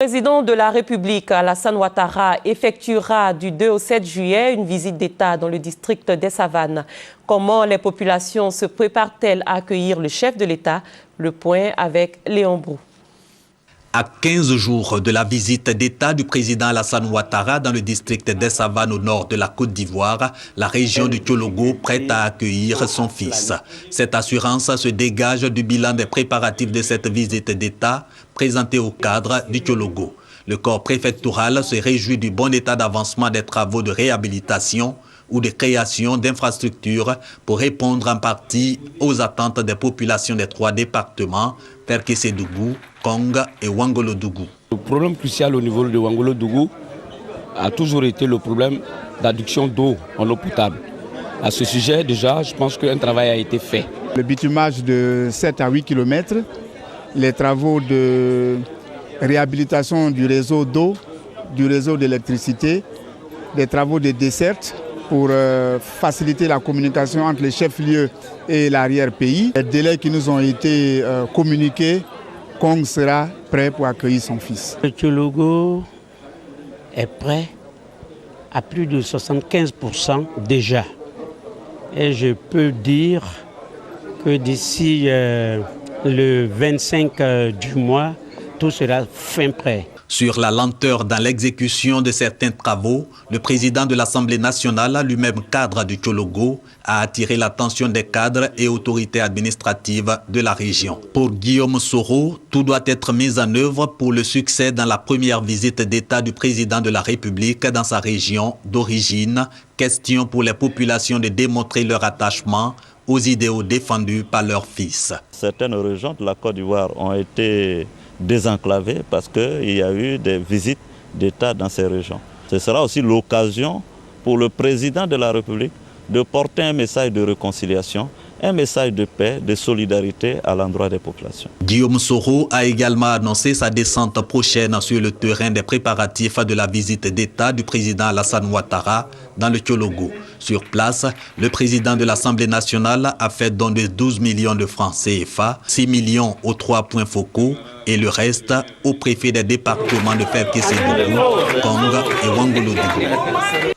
Le président de la République, Alassane Ouattara, effectuera du 2 au 7 juillet une visite d'État dans le district des Savanes. Comment les populations se préparent-elles à accueillir le chef de l'État? Le point avec Léon Brou. À 15 jours de la visite d'État du président Alassane Ouattara dans le district des Savanes au nord de la Côte d'Ivoire, la région du Thiologo prête à accueillir son fils. Cette assurance se dégage du bilan des préparatifs de cette visite d'État présentée au cadre du Thiologo. Le corps préfectoral se réjouit du bon état d'avancement des travaux de réhabilitation ou de création d'infrastructures pour répondre en partie aux attentes des populations des 3 départements, Perkessédougou, Kong et Ouangolodougou. Le problème crucial au niveau de Ouangolodougou a toujours été le problème d'adduction d'eau en eau potable. À ce sujet, déjà, je pense qu'un travail a été fait. Le bitumage de 7 à 8 km, les travaux de réhabilitation du réseau d'eau, du réseau d'électricité, des travaux de desserte pour faciliter la communication entre les chefs-lieux et l'arrière-pays. Les délais qui nous ont été communiqués, Kong sera prêt pour accueillir son fils. Le Thiologo est prêt à plus de 75% déjà. Et je peux dire que d'ici le 25 du mois, tout sera fin prêt. Sur la lenteur dans l'exécution de certains travaux, le président de l'Assemblée nationale, lui-même cadre du Thiologo, a attiré l'attention des cadres et autorités administratives de la région. Pour Guillaume Soro, tout doit être mis en œuvre pour le succès dans la première visite d'État du président de la République dans sa région d'origine. Question pour les populations de démontrer leur attachement aux idéaux défendus par leur fils. Certaines régions de la Côte d'Ivoire ont été désenclavées parce qu'il y a eu des visites d'État dans ces régions. Ce sera aussi l'occasion pour le président de la République de porter un message de réconciliation, un message de paix, de solidarité à l'endroit des populations. Guillaume Soro a également annoncé sa descente prochaine sur le terrain des préparatifs de la visite d'État du président Alassane Ouattara dans le Thiologo. Sur place, le président de l'Assemblée nationale a fait don de 12 millions de francs CFA, 6 millions aux 3 points focaux et le reste au préfet des départements de Perkessédougou, Kong et Ouangolodougou.